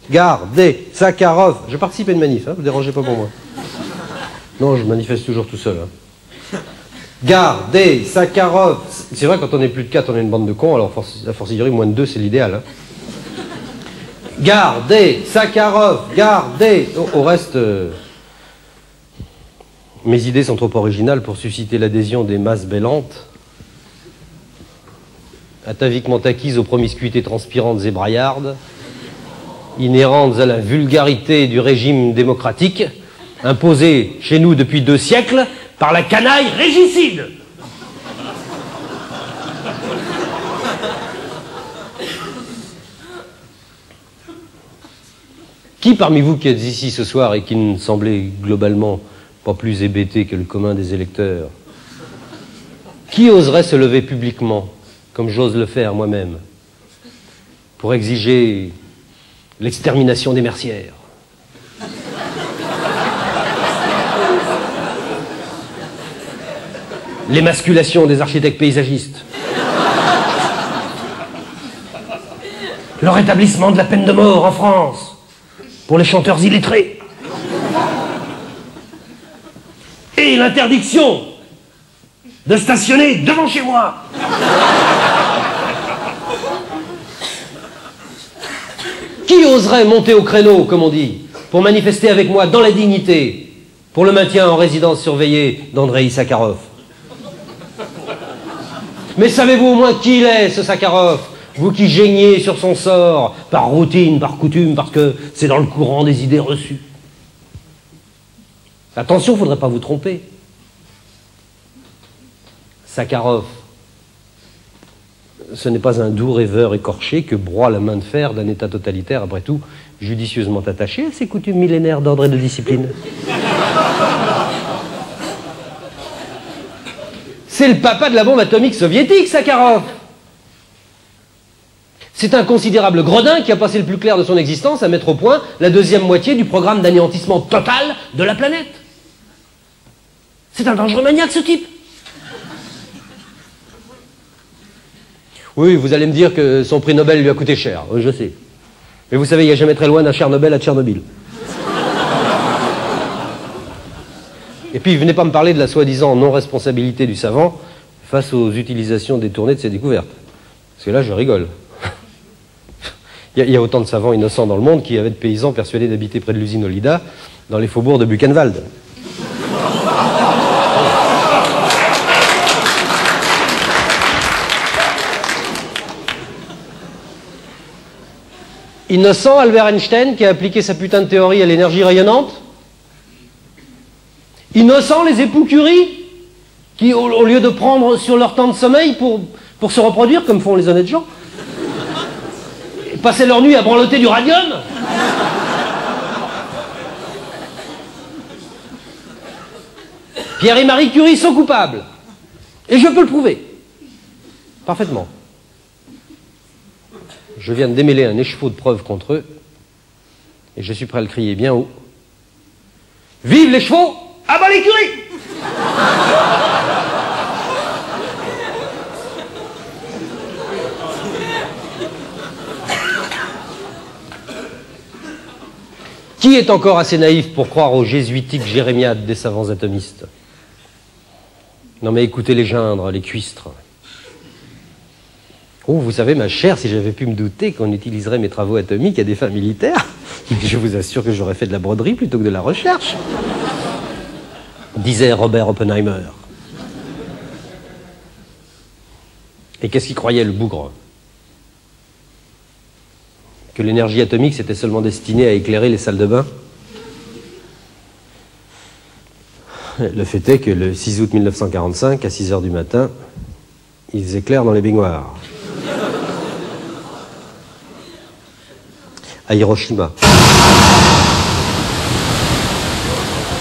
gardez Sakharov. Je participe à une manif, hein, vous ne dérangez pas pour moi. Non, je manifeste toujours tout seul. Hein. Gardez Sakharov. C'est vrai, quand on est plus de 4, on est une bande de cons, alors a fortiori, moins de 2, c'est l'idéal. Hein. Gardez Sakharov, gardez. Au reste, mes idées sont trop originales pour susciter l'adhésion des masses bêlantes, ataviquement acquises aux promiscuités transpirantes et braillardes, inhérentes à la vulgarité du régime démocratique, imposé chez nous depuis 2 siècles par la canaille régicide. Qui parmi vous qui êtes ici ce soir et qui ne semblait globalement pas plus hébété que le commun des électeurs, qui oserait se lever publiquement, comme j'ose le faire moi-même, pour exiger l'extermination des mercières? L'émasculation des architectes paysagistes, le rétablissement de la peine de mort en France pour les chanteurs illettrés et l'interdiction de stationner devant chez moi. Qui oserait monter au créneau, comme on dit, pour manifester avec moi dans la dignité pour le maintien en résidence surveillée d'Andreï Sakharov? Mais savez-vous au moins qui il est, ce Sakharov? Vous qui geignez sur son sort, par routine, par coutume, parce que c'est dans le courant des idées reçues. Attention, il ne faudrait pas vous tromper. Sakharov, ce n'est pas un doux rêveur écorché que broie la main de fer d'un État totalitaire, après tout, judicieusement attaché à ses coutumes millénaires d'ordre et de discipline. C'est le papa de la bombe atomique soviétique, Sakharov. C'est un considérable gredin qui a passé le plus clair de son existence à mettre au point la 2e moitié du programme d'anéantissement total de la planète. C'est un dangereux maniaque, ce type. Oui, vous allez me dire que son prix Nobel lui a coûté cher, je sais. Mais vous savez, il n'y a jamais très loin d'un Cher-Nobel à Tchernobyl. Et puis, venez pas me parler de la soi-disant non-responsabilité du savant face aux utilisations détournées de ses découvertes. Parce que là, je rigole. Il y a autant de savants innocents dans le monde qu'il y avait de paysans persuadés d'habiter près de l'usine Olida dans les faubourgs de Buchenwald. Innocent Albert Einstein qui a appliqué sa putain de théorie à l'énergie rayonnante? Innocent les époux Curie qui, au lieu de prendre sur leur temps de sommeil pour se reproduire comme font les honnêtes gens, passaient leur nuit à branloter du radium? Pierre et Marie Curie sont coupables. Et je peux le prouver. Parfaitement. Je viens de démêler un écheveau de preuves contre eux. Et je suis prêt à le crier bien haut. Vive les chevaux, à bas les Curie! Qui est encore assez naïf pour croire aux jésuitiques jérémiades des savants atomistes? Non mais écoutez les geindres, les cuistres. Oh, vous savez, ma chère, si j'avais pu me douter qu'on utiliserait mes travaux atomiques à des fins militaires, je vous assure que j'aurais fait de la broderie plutôt que de la recherche, disait Robert Oppenheimer. Et qu'est-ce qu'il croyait, le bougre? Que l'énergie atomique, c'était seulement destiné à éclairer les salles de bain? Le fait est que le 6 août 1945, à 6 h du matin, ils éclairent dans les baignoires. À Hiroshima.